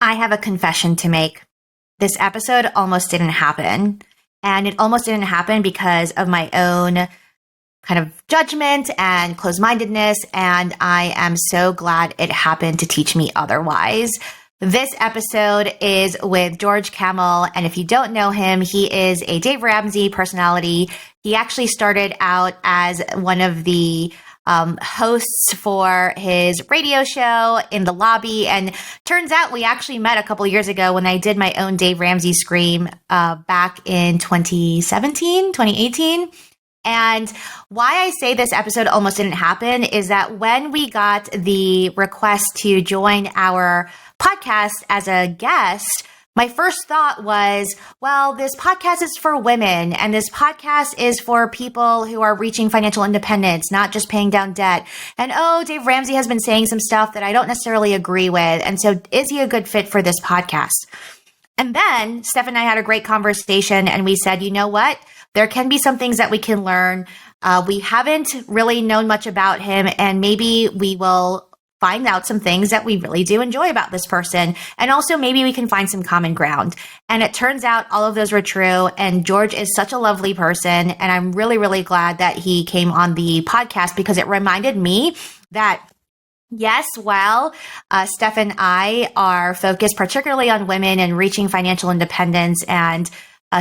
I have a confession to make. This episode almost didn't happen. And it almost didn't happen because of my own kind of judgment and closed-mindedness. And I am so glad it happened to teach me otherwise. This episode is with George Kamel. And if you don't know him, he is a Dave Ramsey personality. He actually started out as one of the hosts for his radio show in the lobby. And turns out we actually met a couple years ago when I did my own Dave Ramsey Scream back in 2018. And why I say this episode almost didn't happen is that when we got the request to join our podcast as a guest, my first thought was, well, this podcast is for women and this podcast is for people who are reaching financial independence, not just paying down debt. And Dave Ramsey has been saying some stuff that I don't necessarily agree with. And so is he a good fit for this podcast? And then Steph and I had a great conversation and we said, you know what? There can be some things that we can learn. We haven't really known much about him, and maybe we will find out some things that we really do enjoy about this person. And also maybe we can find some common ground. And it turns out all of those were true. And George is such a lovely person. And I'm really, really glad that he came on the podcast because it reminded me that yes, while Steph and I are focused particularly on women and reaching financial independence and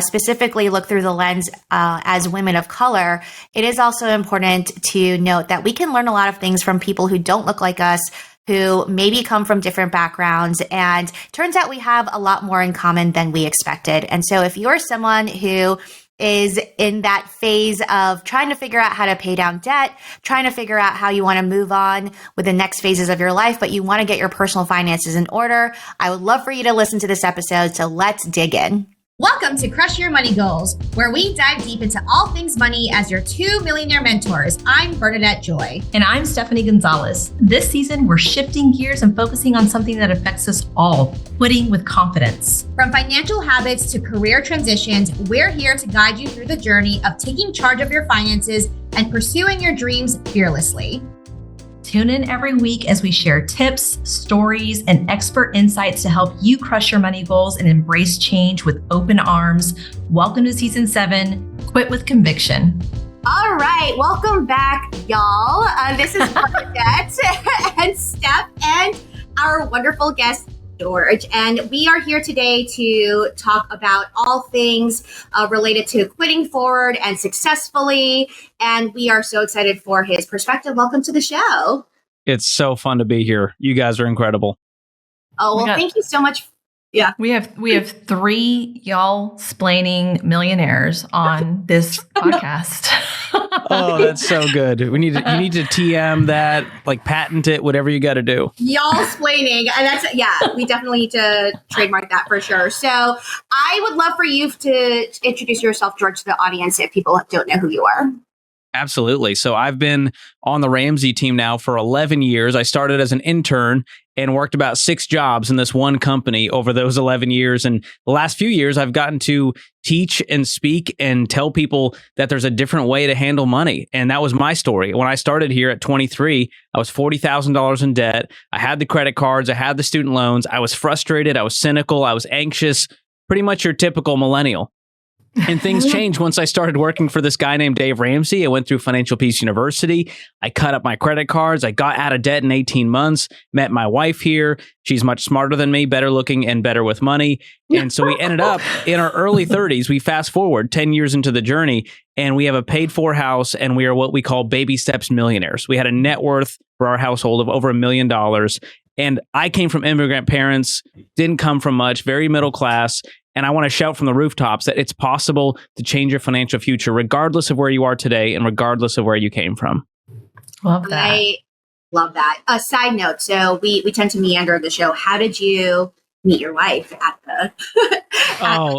specifically look through the lens as women of color, it is also important to note that we can learn a lot of things from people who don't look like us, who maybe come from different backgrounds. And turns out we have a lot more in common than we expected. And so if you're someone who is in that phase of trying to figure out how to pay down debt, trying to figure out how you want to move on with the next phases of your life, but you want to get your personal finances in order, I would love for you to listen to this episode. So let's dig in. Welcome to Crush Your Money Goals, where we dive deep into all things money as your two millionaire mentors. I'm Bernadette Joy. And I'm Stephanie Gonzalez. This season, we're shifting gears and focusing on something that affects us all, quitting with confidence. From financial habits to career transitions, we're here to guide you through the journey of taking charge of your finances and pursuing your dreams fearlessly. Tune in every week as we share tips, stories, and expert insights to help you crush your money goals and embrace change with open arms. Welcome to Season 7, Quit with Conviction. All right, welcome back, y'all. This is Bernadette and Steph and our wonderful guest, George. And we are here today to talk about all things related to quitting forward and successfully. And we are so excited for his perspective. Welcome to the show. It's so fun to be here. You guys are incredible. Oh, well, thank you so much. Yeah. We have three y'all splaining millionaires on this podcast. Oh, that's so good. You need to TM that, like patent it, whatever you got to do. Y'all splaining. And we definitely need to trademark that for sure. So I would love for you to introduce yourself, George, to the audience if people don't know who you are. Absolutely. So I've been on the Ramsey team now for 11 years. I started as an intern and worked about 6 jobs in this one company over those 11 years. And the last few years, I've gotten to teach and speak and tell people that there's a different way to handle money. And that was my story. When I started here at 23, I was $40,000 in debt. I had the credit cards. I had the student loans. I was frustrated. I was cynical. I was anxious. Pretty much your typical millennial. And things changed once I started working for this guy named Dave Ramsey. I went through Financial Peace University. I cut up my credit cards. I got out of debt in 18 months, met my wife here. She's much smarter than me, better looking and better with money. And so we ended up in our early 30s. We fast forward 10 years into the journey and we have a paid for house and we are what we call baby steps millionaires. We had a net worth for our household of over $1 million. And I came from immigrant parents, didn't come from much, very middle class. And I want to shout from the rooftops that it's possible to change your financial future, regardless of where you are today and regardless of where you came from. Love that. I love that. A side note. So we tend to meander the show. How did you meet your wife at the...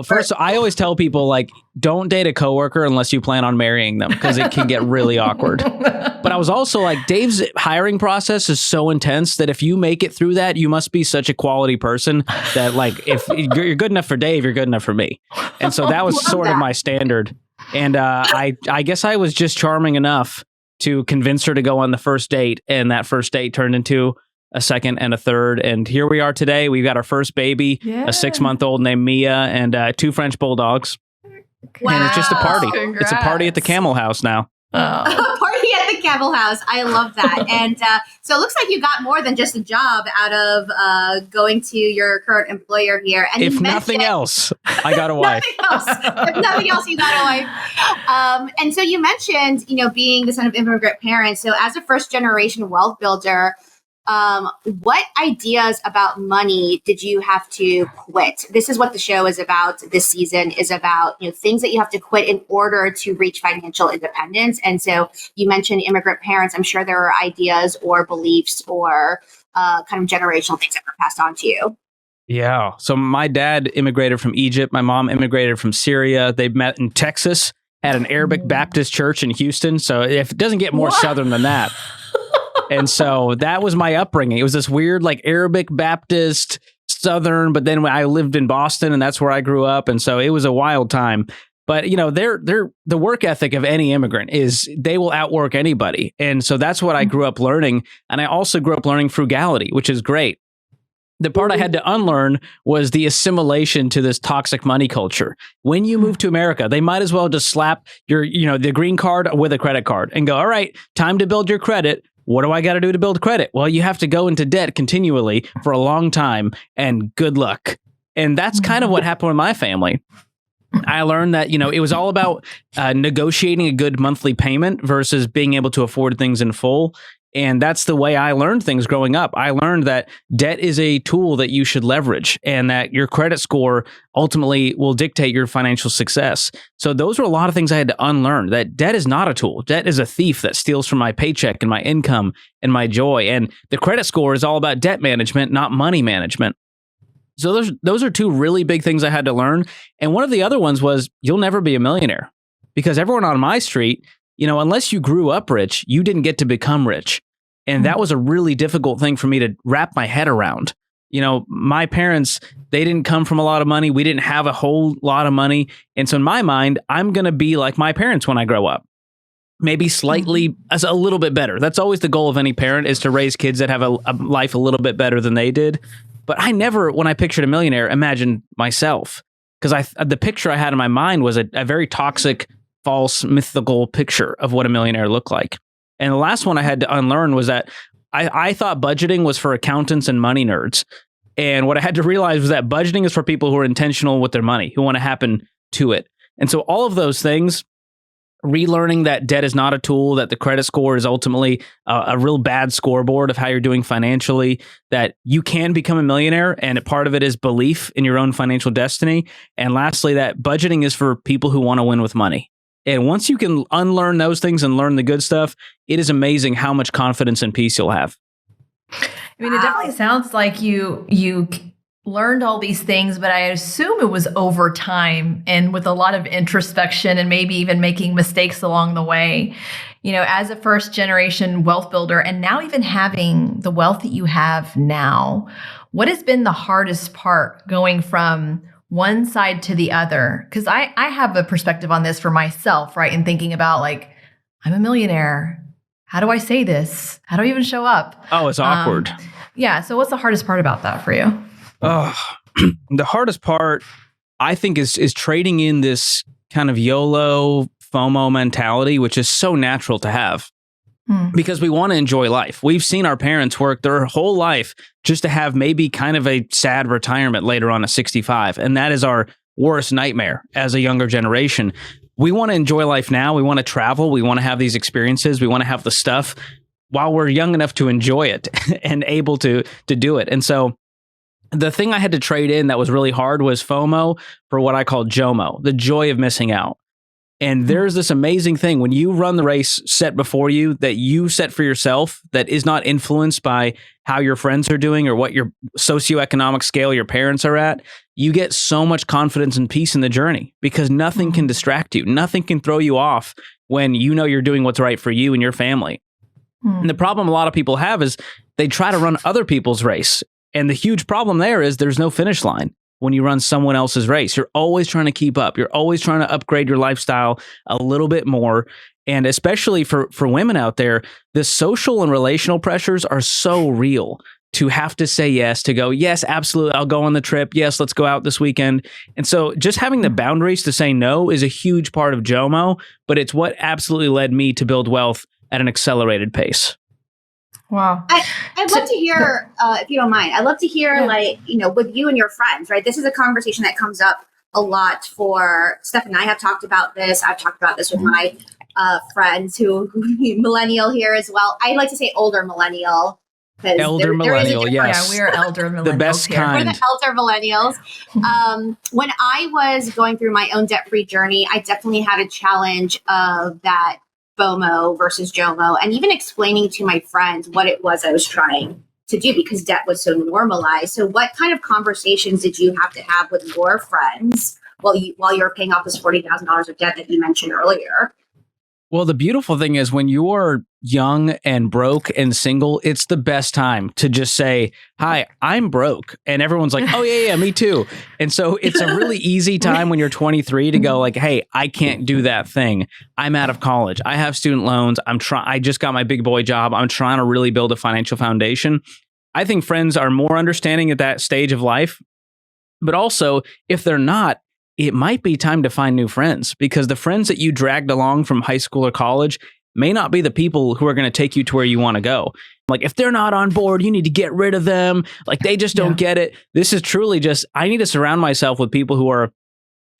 First, I always tell people, like, don't date a coworker unless you plan on marrying them because it can get really awkward. But I was also like, Dave's hiring process is so intense that if you make it through that, you must be such a quality person that, like, if you're good enough for Dave, you're good enough for me. And so that was sort of my standard. And I guess I was just charming enough to convince her to go on the first date. And that first date turned into a second, and a third. And here we are today. We've got our first baby, Yeah. a 6-month-old named Mia, and 2 French bulldogs. Wow. And it's just a party. Congrats. It's a party at the Kamel house now. Oh. A party at the Kamel house. I love that. And so it looks like you got more than just a job out of going to your current employer here. And If you nothing mentioned- else, I got a wife. If nothing else, you got a wife. And so you mentioned, being the son of immigrant parents. So as a first generation wealth builder, what ideas about money did you have to quit? This is what the show is about. This season is about, things that you have to quit in order to reach financial independence. And so you mentioned immigrant parents. I'm sure there are ideas or beliefs or kind of generational things that were passed on to you. Yeah. So my dad immigrated from Egypt. My mom immigrated from Syria. They met in Texas at an Arabic Baptist church in Houston. So if it doesn't get more Southern than that. And so that was my upbringing. It was this weird, like Arabic Baptist Southern, but then when I lived in Boston and that's where I grew up. And so it was a wild time. But, the work ethic of any immigrant is they will outwork anybody. And so that's what I grew up learning. And I also grew up learning frugality, which is great. The part I had to unlearn was the assimilation to this toxic money culture. When you move to America, they might as well just slap your, the green card with a credit card and go, all right, time to build your credit. What do I got to do to build credit? Well, you have to go into debt continually for a long time and good luck. And that's kind of what happened with my family. I learned that, it was all about negotiating a good monthly payment versus being able to afford things in full. And that's the way I learned things growing up. I learned that debt is a tool that you should leverage and that your credit score ultimately will dictate your financial success. So those were a lot of things I had to unlearn, that debt is not a tool. Debt is a thief that steals from my paycheck and my income and my joy. And the credit score is all about debt management, not money management. So those are 2 really big things I had to learn. And one of the other ones was you'll never be a millionaire because everyone on my street, unless you grew up rich, you didn't get to become rich. And that was a really difficult thing for me to wrap my head around. My parents, they didn't come from a lot of money. We didn't have a whole lot of money. And so in my mind, I'm going to be like my parents when I grow up. Maybe slightly, as a little bit better. That's always the goal of any parent, is to raise kids that have a life a little bit better than they did. But I never, when I pictured a millionaire, imagined myself. Because the picture I had in my mind was a very toxic, false, mythical picture of what a millionaire looked like. And the last one I had to unlearn was that I thought budgeting was for accountants and money nerds. And what I had to realize was that budgeting is for people who are intentional with their money, who want to happen to it. And so all of those things, relearning that debt is not a tool, that the credit score is ultimately a real bad scoreboard of how you're doing financially, that you can become a millionaire, and a part of it is belief in your own financial destiny. And lastly, that budgeting is for people who want to win with money. And once you can unlearn those things and learn the good stuff, it is amazing how much confidence and peace you'll have. I mean, it definitely sounds like you learned all these things, but I assume it was over time and with a lot of introspection and maybe even making mistakes along the way. As a first generation wealth builder, and now even having the wealth that you have now, what has been the hardest part going from one side to the other? Because I have a perspective on this for myself, right? And thinking about I'm a millionaire. How do I say this? How do I even show up? Oh, it's awkward. Yeah. So what's the hardest part about that for you? Oh, the hardest part, I think, is trading in this kind of YOLO FOMO mentality, which is so natural to have. Because we want to enjoy life. We've seen our parents work their whole life just to have maybe kind of a sad retirement later on at 65. And that is our worst nightmare as a younger generation. We want to enjoy life now. We want to travel. We want to have these experiences. We want to have the stuff while we're young enough to enjoy it and able to do it. And so the thing I had to trade in that was really hard was FOMO for what I call JOMO, the joy of missing out. And there's this amazing thing when you run the race set before you that you set for yourself that is not influenced by how your friends are doing or what your socioeconomic scale your parents are at. You get so much confidence and peace in the journey because nothing can distract you. Nothing can throw you off when you know you're doing what's right for you and your family. And the problem a lot of people have is they try to run other people's race. And the huge problem there is there's no finish line. When you run someone else's race, you're always trying to keep up. You're always trying to upgrade your lifestyle a little bit more. And especially for women out there, the social and relational pressures are so real. to have to say yes, to go, yes, absolutely, I'll go on the trip. Yes, let's go out this weekend. And so just having the boundaries to say no is a huge part of JOMO, but it's what absolutely led me to build wealth at an accelerated pace. Wow. I'd love to hear, if you don't mind, I'd love to hear with you and your friends, right? This is a conversation that comes up a lot for Steph and I have talked about this. I've talked about this with my friends who millennial here as well. I'd like to say older millennial. Elder millennial, yes. Yeah, we are elder millennials. The best here. kind. We're the elder millennials. When I was going through my own debt-free journey, I definitely had a challenge of that FOMO versus JOMO, and even explaining to my friends what it was I was trying to do because debt was so normalized. So what kind of conversations did you have to have with your friends while you're paying off this $40,000 of debt that you mentioned earlier? Well, the beautiful thing is when you're young and broke and single, it's the best time to just say, hi, I'm broke. And everyone's like, oh, yeah, me too. And so it's a really easy time when you're 23 to go like, hey, I can't do that thing. I'm out of college. I have student loans. I just got my big boy job. I'm trying to really build a financial foundation. I think friends are more understanding at that stage of life. But also, if they're not, it might be time to find new friends because the friends that you dragged along from high school or college may not be the people who are going to take you to where you want to go. Like if they're not on board, you need to get rid of them. Like they just don't get it. This is truly just, I need to surround myself with people who are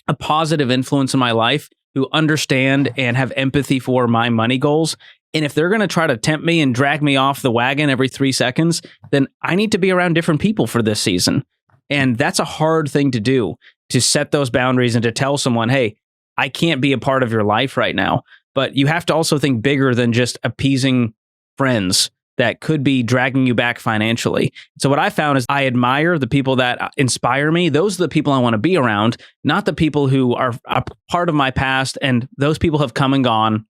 a positive influence in my life, who understand and have empathy for my money goals. And if they're going to try to tempt me and drag me off the wagon every 3 seconds, then I need to be around different people for this season. And that's a hard thing to do, to set those boundaries and to tell someone, hey, I can't be a part of your life right now. But you have to also think bigger than just appeasing friends that could be dragging you back financially. So what I found is I admire the people that inspire me. Those are the people I want to be around, not the people who are a part of my past. And those people have come and gone.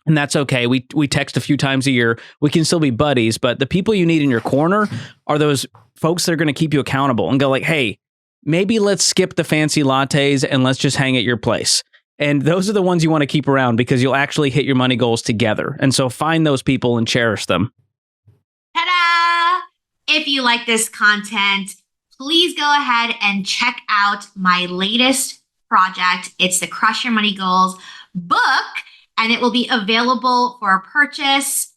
And that's okay. We text a few times a year. We can still be buddies. But the people you need in your corner are those folks that are going to keep you accountable and go like, hey, maybe let's skip the fancy lattes and let's just hang at your place. And those are the ones you want to keep around because you'll actually hit your money goals together. And so find those people and cherish them. Ta-da! If you like this content, please go ahead and check out my latest project. It's the Crush Your Money Goals book, and it will be available for purchase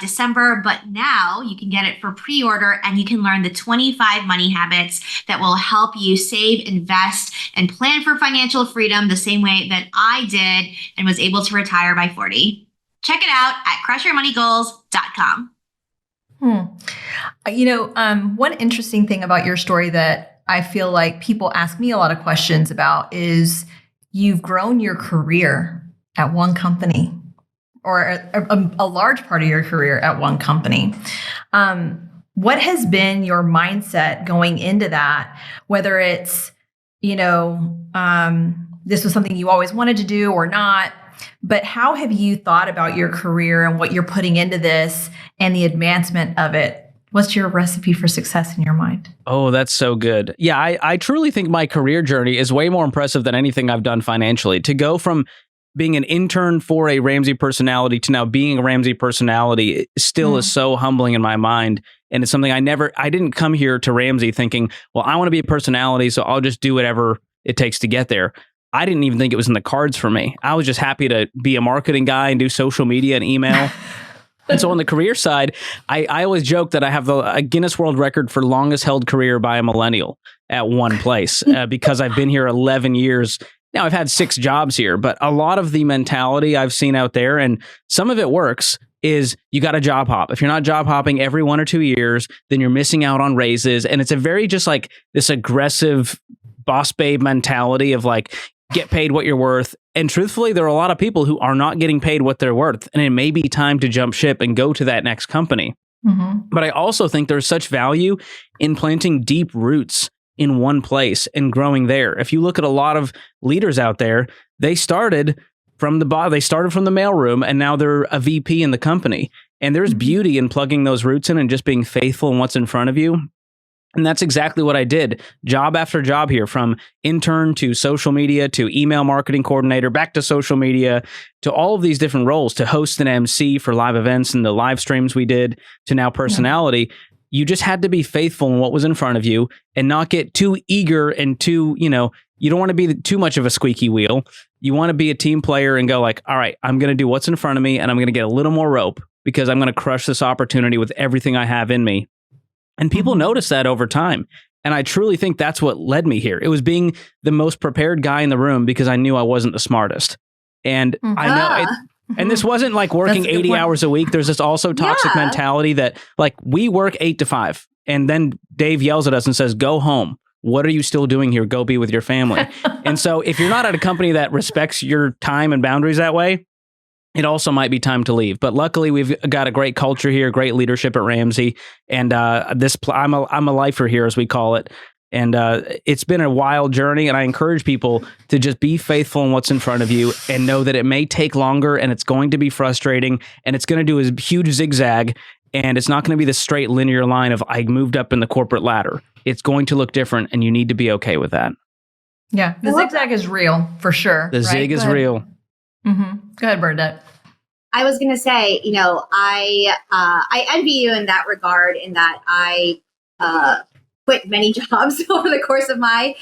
December, but now you can get it for pre-order and you can learn the 25 money habits that will help you save, invest, and plan for financial freedom the same way that I did and was able to retire by 40. Check it out at crushyourmoneygoals.com. One interesting thing about your story that I feel like people ask me a lot of questions about is you've grown your career at one company, or a large part of your career at one company. What has been your mindset going into that? Whether it's, this was something you always wanted to do or not, but how have you thought about your career and what you're putting into this and the advancement of it? What's your recipe for success in your mind? Oh, that's so good. Yeah, I truly think my career journey is way more impressive than anything I've done financially. To go from being an intern for a Ramsey personality to now being a Ramsey personality still is so humbling in my mind. And it's something I didn't come here to Ramsey thinking, well, I want to be a personality, so I'll just do whatever it takes to get there. I didn't even think it was in the cards for me. I was just happy to be a marketing guy and do social media and email. And so on the career side, I always joke that I have a Guinness World Record for longest held career by a millennial at one place because I've been here 11 years. Now, I've had 6 jobs here, but a lot of the mentality I've seen out there, and some of it works, is you got to job hop. If you're not job hopping every 1 or 2 years, then you're missing out on raises. And it's a very just like this aggressive boss babe mentality of like, get paid what you're worth. And truthfully, there are a lot of people who are not getting paid what they're worth. And it may be time to jump ship and go to that next company. But I also think there's such value in planting deep roots in one place and growing there. If you look at a lot of leaders out there, they started from the mailroom and now they're a VP in the company. And there's beauty in plugging those roots in and just being faithful in what's in front of you. And that's exactly what I did. Job after job here, from intern to social media to email marketing coordinator, back to social media, to all of these different roles, to host an MC for live events and the live streams we did, to now personality. you just had to be faithful in what was in front of you and not get too eager and too, you don't want to be too much of a squeaky wheel. You want to be a team player and go like, all right, I'm going to do what's in front of me and I'm going to get a little more rope because I'm going to crush this opportunity with everything I have in me. And people notice that over time. And I truly think that's what led me here. It was being the most prepared guy in the room because I knew I wasn't the smartest. And I know and this wasn't like working 80 hours a week. There's this also toxic mentality that like we work 8 to 5 and then Dave yells at us and says, go home. What are you still doing here? Go be with your family. And so if you're not at a company that respects your time and boundaries that way, it also might be time to leave. But luckily, we've got a great culture here, great leadership at Ramsey. And I'm a lifer here, as we call it. And it's been a wild journey. And I encourage people to just be faithful in what's in front of you and know that it may take longer and it's going to be frustrating and it's going to do a huge zigzag. And it's not going to be the straight linear line of I moved up in the corporate ladder. It's going to look different and you need to be okay with that. Yeah, the zigzag is real for sure. The zig is real. Mm-hmm. Go ahead, Bernadette. I was going to say, I envy you in that regard, in that I quit many jobs over the course of my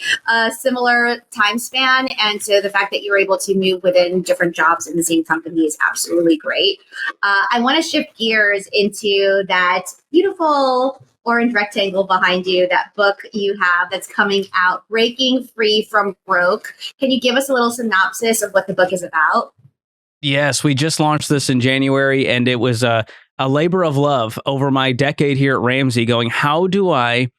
similar time span. And so the fact that you were able to move within different jobs in the same company is absolutely great. I want to shift gears into that beautiful orange rectangle behind you, that book you have that's coming out, Breaking Free from Broke. Can you give us a little synopsis of what the book is about? Yes, we just launched this in January, and it was a labor of love over my decade here at Ramsey going, how do I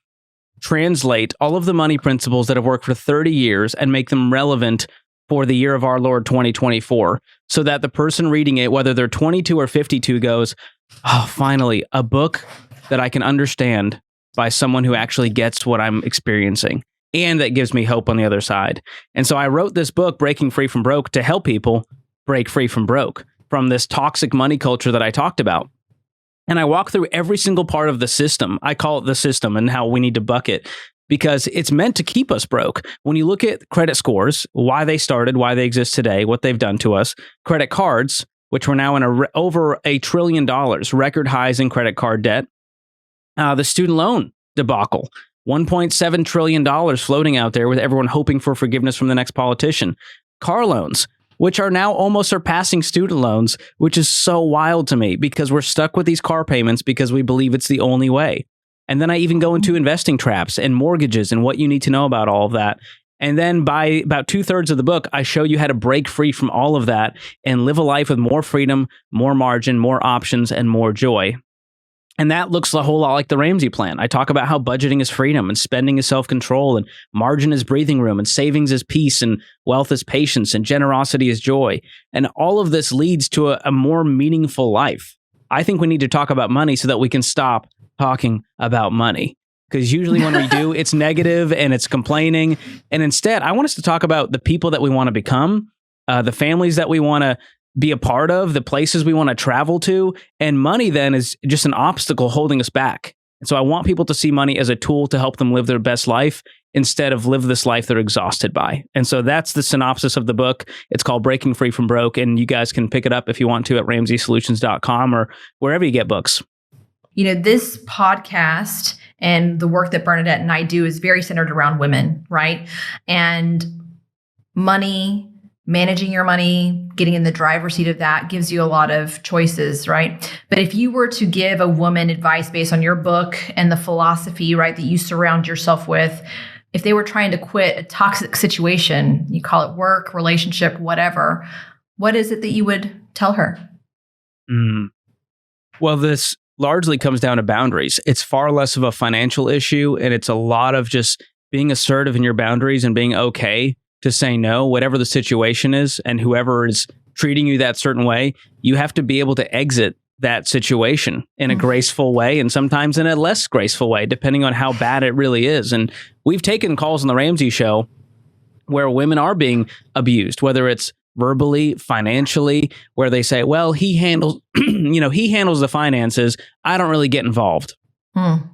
translate all of the money principles that have worked for 30 years and make them relevant for the year of our Lord 2024, so that the person reading it, whether they're 22 or 52, goes, oh, finally, a book that I can understand by someone who actually gets what I'm experiencing and that gives me hope on the other side. And so I wrote this book, Breaking Free from Broke, to help people break free from broke, from this toxic money culture that I talked about. And I walk through every single part of the system. I call it the system and how we need to bucket, because it's meant to keep us broke. When you look at credit scores, why they started, why they exist today, what they've done to us, credit cards, which we're now in over $1 trillion, record highs in credit card debt, the student loan debacle, $1.7 trillion floating out there with everyone hoping for forgiveness from the next politician, car loans, which are now almost surpassing student loans, which is so wild to me because we're stuck with these car payments because we believe it's the only way. And then I even go into investing traps and mortgages and what you need to know about all of that. And then by about 2/3 of the book, I show you how to break free from all of that and live a life with more freedom, more margin, more options, and more joy. And that looks a whole lot like the Ramsey plan. I talk about how budgeting is freedom and spending is self-control and margin is breathing room and savings is peace and wealth is patience and generosity is joy. And all of this leads to a more meaningful life. I think we need to talk about money so that we can stop talking about money. Because usually when we do, it's negative and it's complaining. And instead, I want us to talk about the people that we want to become, the families that we want to be a part of, the places we want to travel to, and money then is just an obstacle holding us back. And so I want people to see money as a tool to help them live their best life instead of live this life they're exhausted by. And so that's the synopsis of the book. It's called Breaking Free from Broke, and you guys can pick it up if you want to at RamseySolutions.com or wherever you get books. This podcast and the work that Bernadette and I do is very centered around women, right? And money, managing your money, getting in the driver's seat of that gives you a lot of choices, right? But if you were to give a woman advice based on your book and the philosophy, right, that you surround yourself with, if they were trying to quit a toxic situation, you call it work, relationship, whatever, what is it that you would tell her? Well, this largely comes down to boundaries. It's far less of a financial issue, and it's a lot of just being assertive in your boundaries and being okay to say no, whatever the situation is, and whoever is treating you that certain way, you have to be able to exit that situation in a graceful way and sometimes in a less graceful way, depending on how bad it really is. And we've taken calls on the Ramsey show where women are being abused, whether it's verbally, financially, where they say, well, he handles, he handles the finances. I don't really get involved.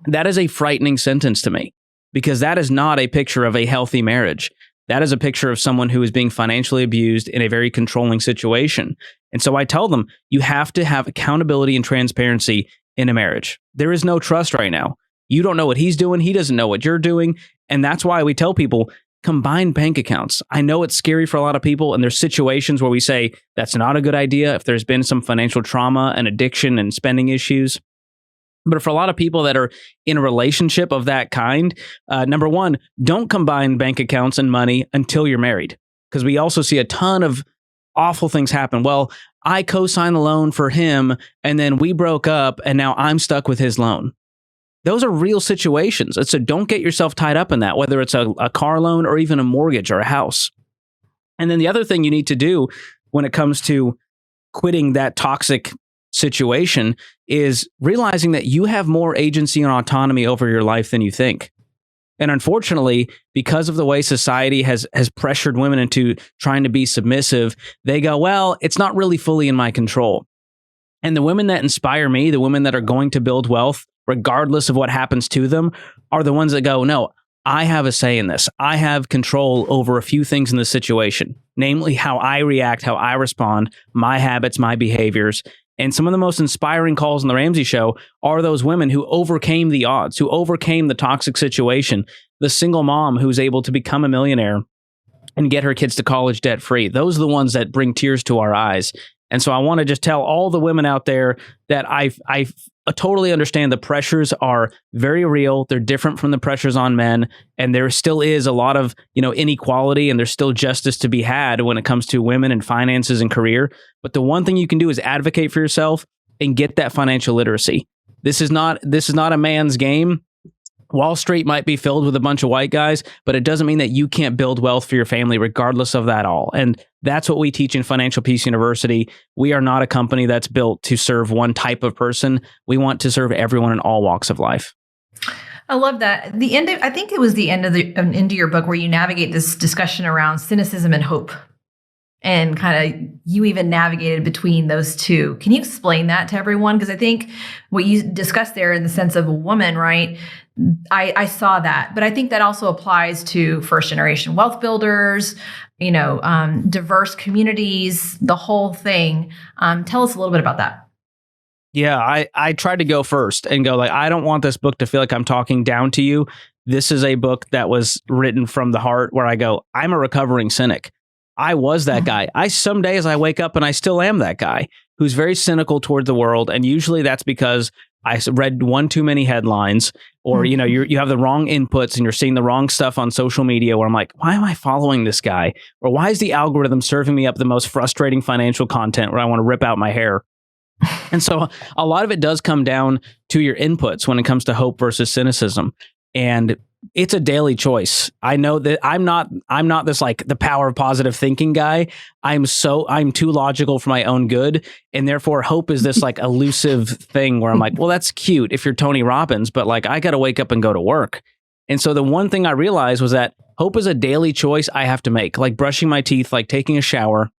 That is a frightening sentence to me because that is not a picture of a healthy marriage. That is a picture of someone who is being financially abused in a very controlling situation. And so I tell them, you have to have accountability and transparency in a marriage. There is no trust right now. You don't know what he's doing. He doesn't know what you're doing. And that's why we tell people, combine bank accounts. I know it's scary for a lot of people, and there's situations where we say that's not a good idea if there's been some financial trauma and addiction and spending issues. But for a lot of people that are in a relationship of that kind, number one, don't combine bank accounts and money until you're married. Because we also see a ton of awful things happen. Well, I co-signed the loan for him, and then we broke up, and now I'm stuck with his loan. Those are real situations. And so don't get yourself tied up in that, whether it's a car loan or even a mortgage or a house. And then the other thing you need to do when it comes to quitting that toxic situation is realizing that you have more agency and autonomy over your life than you think. And unfortunately, because of the way society has pressured women into trying to be submissive, they go, well, it's not really fully in my control. And the women that inspire me, the women that are going to build wealth, regardless of what happens to them, are the ones that go, no, I have a say in this. I have control over a few things in this situation, namely how I react, how I respond, my habits, my behaviors. And some of the most inspiring calls on the Ramsey Show are those women who overcame the odds, who overcame the toxic situation, the single mom who's able to become a millionaire and get her kids to college debt free. Those are the ones that bring tears to our eyes. And so I want to just tell all the women out there that I totally understand the pressures are very real. They're different from the pressures on men. And there still is a lot of, inequality, and there's still justice to be had when it comes to women and finances and career. But the one thing you can do is advocate for yourself and get that financial literacy. This is not a man's game. Wall Street might be filled with a bunch of white guys, but it doesn't mean that you can't build wealth for your family regardless of that all. And that's what we teach in Financial Peace University. We are not a company that's built to serve one type of person. We want to serve everyone in all walks of life. I love that. I think it was the end of your book where you navigate this discussion around cynicism and hope. And kind of you even navigated between those two. Can you explain that to everyone? Because I think what you discussed there in the sense of a woman, right? I saw that, but I think that also applies to first generation wealth builders, diverse communities, the whole thing. Tell us a little bit about that. Yeah, I tried to go first and go I don't want this book to feel like I'm talking down to you. This is a book that was written from the heart where I go, I'm a recovering cynic. I was that guy. Some days I wake up and I still am that guy who's very cynical toward the world. And usually that's because I read one too many headlines, or, you have the wrong inputs and you're seeing the wrong stuff on social media where I'm like, why am I following this guy? Or why is the algorithm serving me up the most frustrating financial content where I want to rip out my hair? And so a lot of it does come down to your inputs when it comes to hope versus cynicism. And it's a daily choice. I know that I'm not this the power of positive thinking guy. I'm too logical for my own good. And therefore hope is this elusive thing where I'm like, well, that's cute if you're Tony Robbins, but I got to wake up and go to work. And so the one thing I realized was that hope is a daily choice I have to make, like brushing my teeth, like taking a shower.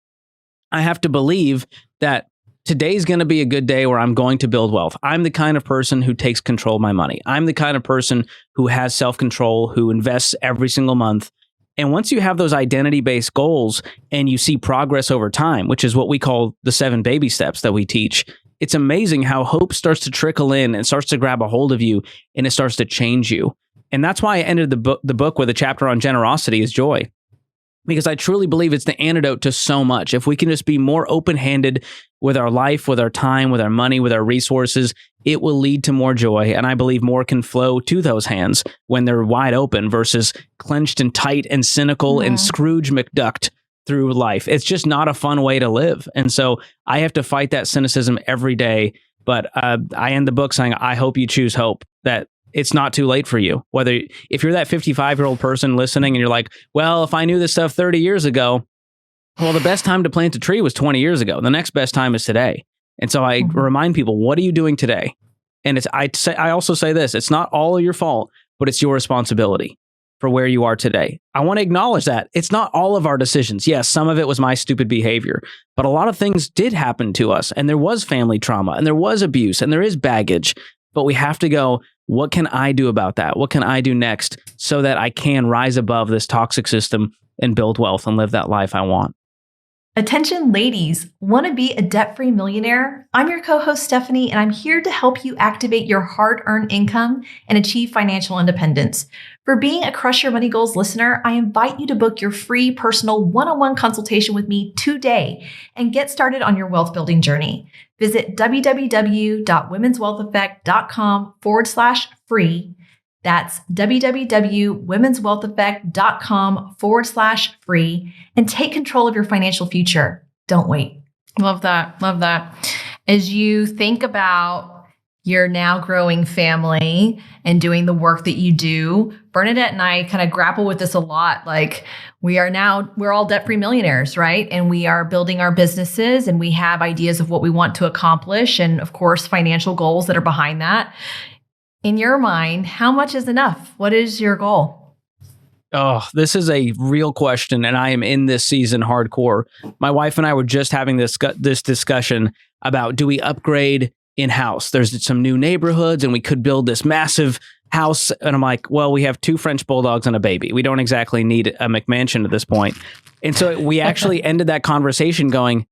I have to believe that today's going to be a good day where I'm going to build wealth. I'm the kind of person who takes control of my money. I'm the kind of person who has self-control, who invests every single month. And once you have those identity-based goals and you see progress over time, which is what we call the 7 baby steps that we teach, it's amazing how hope starts to trickle in and starts to grab a hold of you, and it starts to change you. And that's why I ended the book with a chapter on generosity is joy. Because I truly believe it's the antidote to so much. If we can just be more open-handed with our life, with our time, with our money, with our resources, it will lead to more joy. And I believe more can flow to those hands when they're wide open versus clenched and tight and cynical and Scrooge McDucked through life. It's just not a fun way to live. And so I have to fight that cynicism every day. But I end the book saying, I hope you choose hope, that it's not too late for you. If you're that 55-year-old person listening and you're like, well, if I knew this stuff 30 years ago, well, the best time to plant a tree was 20 years ago. The next best time is today. And so I remind people, what are you doing today? And I also say this, it's not all your fault, but it's your responsibility for where you are today. I want to acknowledge that it's not all of our decisions. Yes, some of it was my stupid behavior, but a lot of things did happen to us, and there was family trauma, and there was abuse, and there is baggage. But we have to go, what can I do about that? What can I do next so that I can rise above this toxic system and build wealth and live that life I want? Attention ladies, want to be a debt-free millionaire? I'm your co-host Stephanie, and I'm here to help you activate your hard-earned income and achieve financial independence. For being a Crush Your Money Goals listener, I invite you to book your free personal one-on-one consultation with me today and get started on your wealth building journey. Visit www.womenswealtheffect.com/free. That's www.womenswealtheffect.com/free and take control of your financial future. Don't wait. Love that. Love that. As you think about your now growing family and doing the work that you do, Bernadette and I kind of grapple with this a lot. Like we're all debt-free millionaires, right? And we are building our businesses and we have ideas of what we want to accomplish. And of course, financial goals that are behind that. In your mind, how much is enough? What is your goal? Oh, this is a real question, and I am in this season hardcore. My wife and I were just having this discussion about, do we upgrade in-house? There's some new neighborhoods, and we could build this massive house. And I'm like, well, we have 2 French bulldogs and a baby. We don't exactly need a McMansion at this point. And so we actually ended that conversation going,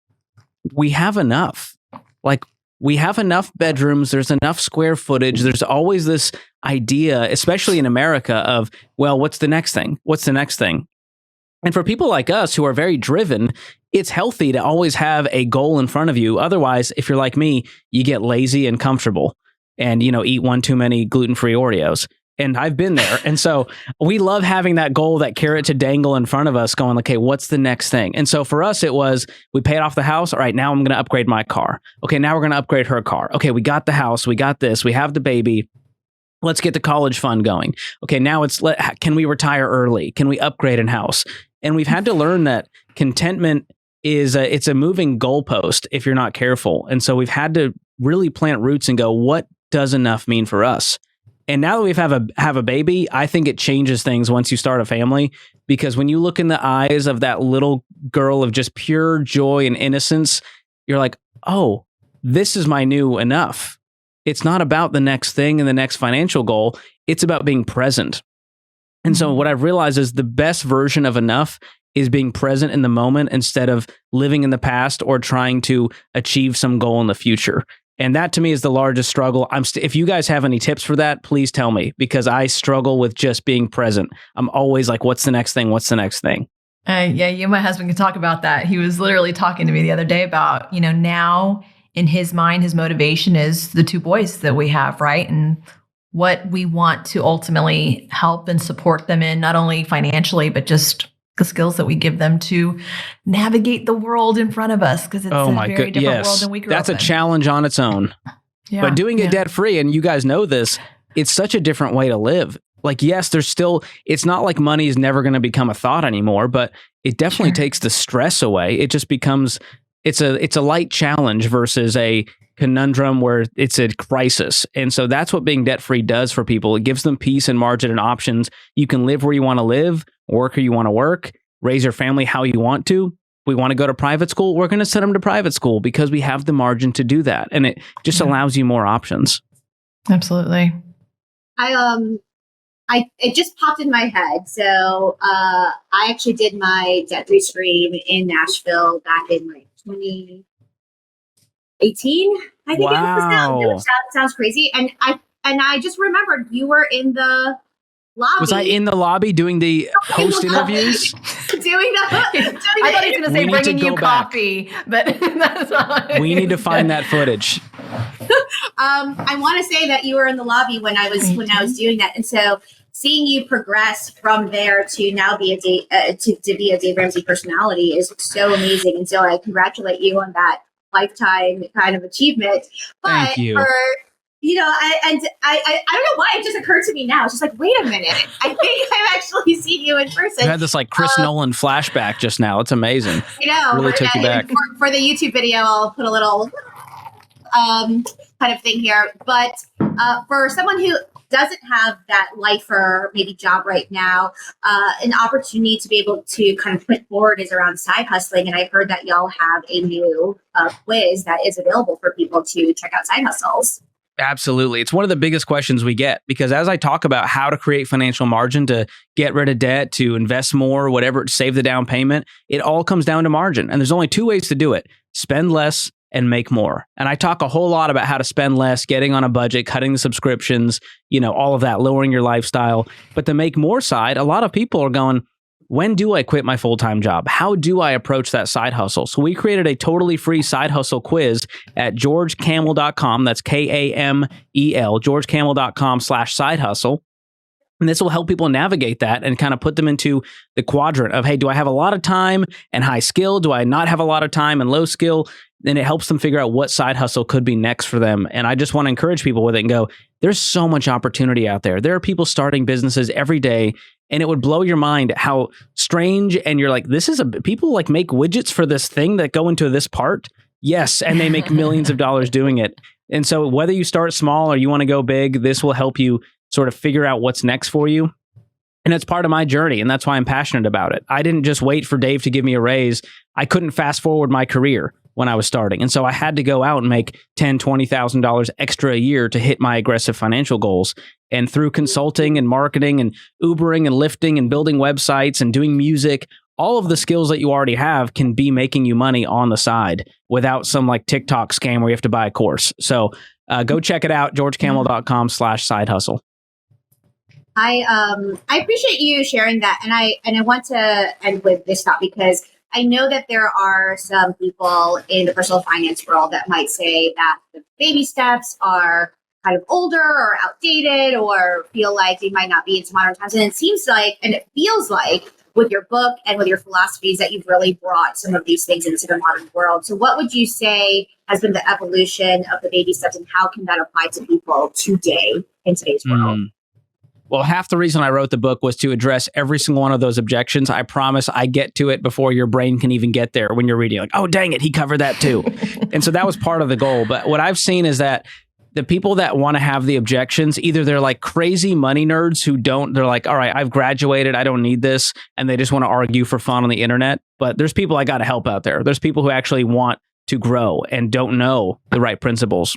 we have enough. Like, we have enough bedrooms. There's enough square footage. There's always this idea, especially in America, of, well, what's the next thing? What's the next thing? And for people like us who are very driven, it's healthy to always have a goal in front of you. Otherwise, if you're like me, you get lazy and comfortable and, eat one too many gluten-free Oreos. And I've been there. And so we love having that goal, that carrot to dangle in front of us going, okay, what's the next thing? And so for us, it was, we paid off the house. All right, now I'm going to upgrade my car. Okay, now we're going to upgrade her car. Okay, we got the house. We got this. We have the baby. Let's get the college fund going. Okay, now can we retire early? Can we upgrade in house? And we've had to learn that contentment it's a moving goalpost if you're not careful. And so we've had to really plant roots and go, what does enough mean for us? And now that we have a baby, I think it changes things once you start a family, because when you look in the eyes of that little girl of just pure joy and innocence, you're like, oh, this is my new enough. It's not about the next thing and the next financial goal. It's about being present. And so what I've realized is the best version of enough is being present in the moment instead of living in the past or trying to achieve some goal in the future. And that to me is the largest struggle. If you guys have any tips for that, please tell me, because I struggle with just being present. I'm always like, what's the next thing? What's the next thing? Yeah, you and my husband can talk about that. He was literally talking to me the other day about, now in his mind, his motivation is the 2 boys that we have, right? And what we want to ultimately help and support them in, not only financially, but just the skills that we give them to navigate the world in front of us, because it's a very different world than we grew up in. That's a challenge on its own. Yeah, but doing it debt-free, and you guys know this, it's such a different way to live. Like, yes, it's not like money is never going to become a thought anymore, but it definitely takes the stress away. It just becomes, it's a light challenge versus a conundrum where it's a crisis. And so that's what being debt-free does for people. It gives them peace and margin and options. You can live where you want to live, work where you want to work, raise your family how you want to. If we want to go to private school, we're going to send them to private school because we have the margin to do that. And it just allows you more options. Absolutely. It just popped in my head. So I actually did my debt-free stream in Nashville back in 2018. I think it was. Sounds crazy. And I just remembered you were in the lobby. Was I in the lobby doing the host interviews? I thought he was going to say bringing you coffee, but that's not. We need to find that footage. I want to say that you were in the lobby when I was doing that, and so seeing you progress from there to now be a Dave Ramsey personality is so amazing, and so I congratulate you on that lifetime kind of achievement. But thank you. I don't know why it just occurred to me now. It's just like, wait a minute. I think I've actually seen you in person. You had this like Chris Nolan flashback just now. It's amazing. Really took you back. For the YouTube video, I'll put a little kind of thing here. But for someone who doesn't have that life or maybe job right now, an opportunity to be able to kind of put forward is around side hustling. And I heard that y'all have a new quiz that is available for people to check out side hustles. Absolutely. It's one of the biggest questions we get because as I talk about how to create financial margin to get rid of debt, to invest more, whatever, to save the down payment, it all comes down to margin. And there's only two ways to do it: spend less and make more. And I talk a whole lot about how to spend less, getting on a budget, cutting the subscriptions, all of that, lowering your lifestyle. But the make more side, a lot of people are going, when do I quit my full-time job? How do I approach that side hustle? So we created a totally free side hustle quiz at georgekamel.com. That's Kamel, georgekamel.com/side hustle. And this will help people navigate that and kind of put them into the quadrant of, hey, do I have a lot of time and high skill? Do I not have a lot of time and low skill? Then it helps them figure out what side hustle could be next for them. And I just want to encourage people with it and go, there's so much opportunity out there. There are people starting businesses every day. And it would blow your mind how strange. And you're like, people like make widgets for this thing that go into this part. Yes. And they make millions of dollars doing it. And so whether you start small or you want to go big, this will help you sort of figure out what's next for you. And it's part of my journey. And that's why I'm passionate about it. I didn't just wait for Dave to give me a raise. I couldn't fast forward my career when I was starting. And so I had to go out and make $10,000, $20,000 extra a year to hit my aggressive financial goals. And through consulting and marketing and Ubering and lifting and building websites and doing music, all of the skills that you already have can be making you money on the side without some like TikTok scam where you have to buy a course. So go check it out, georgekamel.com/side hustle. I appreciate you sharing that. And I want to end with this thought because I know that there are some people in the personal finance world that might say that the baby steps are kind of older or outdated or feel like they might not be into modern times. And it seems like, and it feels like with your book and with your philosophies that you've really brought some of these things into the modern world. So what would you say has been the evolution of the baby steps and how can that apply to people today in today's world? Well, half the reason I wrote the book was to address every single one of those objections. I promise I get to it before your brain can even get there when you're reading. Like, oh, dang it, he covered that too. And so that was part of the goal. But what I've seen is that the people that want to have the objections, either they're like crazy money nerds who they're like, all right, I've graduated, I don't need this. And they just want to argue for fun on the internet. But there's people I got to help out there. There's people who actually want to grow and don't know the right principles.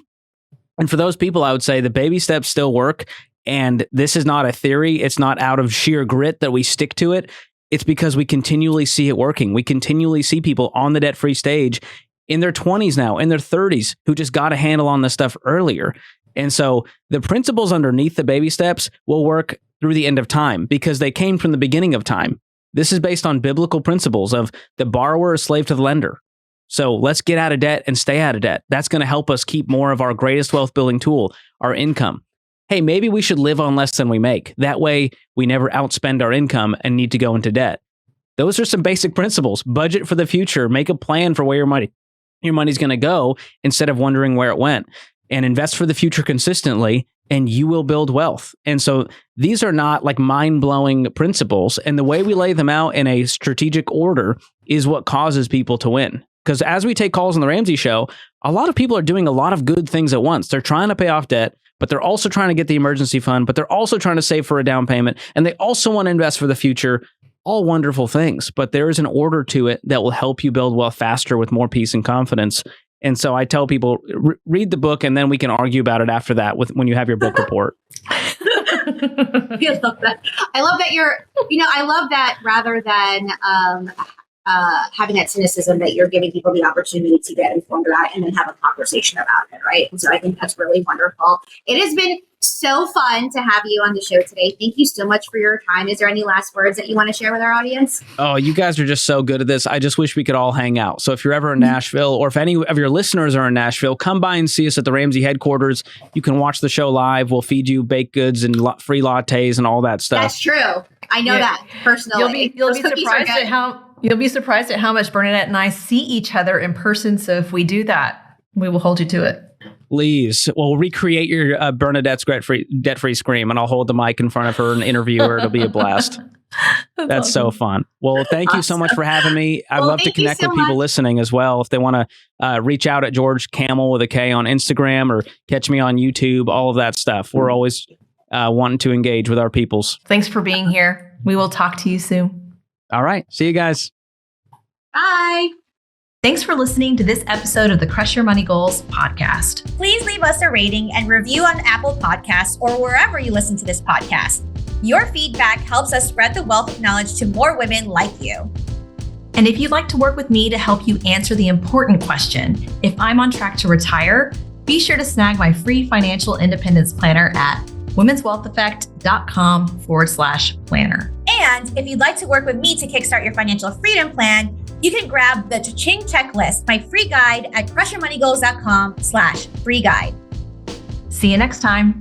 And for those people, I would say the baby steps still work. And this is not a theory. It's not out of sheer grit that we stick to it. It's because we continually see it working. We continually see people on the debt-free stage in their 20s now, in their 30s, who just got a handle on this stuff earlier. And so the principles underneath the baby steps will work through the end of time because they came from the beginning of time. This is based on biblical principles of the borrower is slave to the lender. So let's get out of debt and stay out of debt. That's going to help us keep more of our greatest wealth building tool, our income. Hey, maybe we should live on less than we make. That way we never outspend our income and need to go into debt. Those are some basic principles. Budget for the future. Make a plan for where your money's going to go instead of wondering where it went. And invest for the future consistently, and you will build wealth. And so these are not like mind-blowing principles. And the way we lay them out in a strategic order is what causes people to win. Because as we take calls on the Ramsey Show, a lot of people are doing a lot of good things at once. They're trying to pay off debt, but they're also trying to get the emergency fund, but they're also trying to save for a down payment, and they also want to invest for the future. All wonderful things, but there is an order to it that will help you build wealth faster with more peace and confidence. And so I tell people, read the book, and then we can argue about it after that when you have your book report. I love that. I love that I love that rather than having that cynicism that you're giving people the opportunity to get informed about it and then have a conversation about it, right? And so I think that's really wonderful. It has been so fun to have you on the show today. Thank you so much for your time. Is there any last words that you want to share with our audience? Oh, you guys are just so good at this. I just wish we could all hang out. So if you're ever in Nashville, or if any of your listeners are in Nashville, come by and see us at the Ramsey headquarters. You can watch the show live. We'll feed you baked goods and free lattes and all that stuff. That's true. I know that personally. You'll be surprised at how much Bernadette and I see each other in person. So if we do that, we will hold you to it. Please. We'll recreate your Bernadette's debt-free scream, and I'll hold the mic in front of her and interview her. It'll be a blast. That's so fun. Well, thank you so much for having me. I'd love to connect with people listening as well. If they want to reach out at George Kamel with a K on Instagram or catch me on YouTube, all of that stuff. We're always wanting to engage with our peoples. Thanks for being here. We will talk to you soon. All right. See you guys. Bye. Thanks for listening to this episode of the Crush Your Money Goals podcast. Please leave us a rating and review on Apple Podcasts or wherever you listen to this podcast. Your feedback helps us spread the wealth of knowledge to more women like you. And if you'd like to work with me to help you answer the important question, if I'm on track to retire, be sure to snag my free financial independence planner at womenswealtheffect.com/planner. And if you'd like to work with me to kickstart your financial freedom plan, you can grab the Cha-Ching Checklist, my free guide at crushyourmoneygoals.com/free guide. See you next time.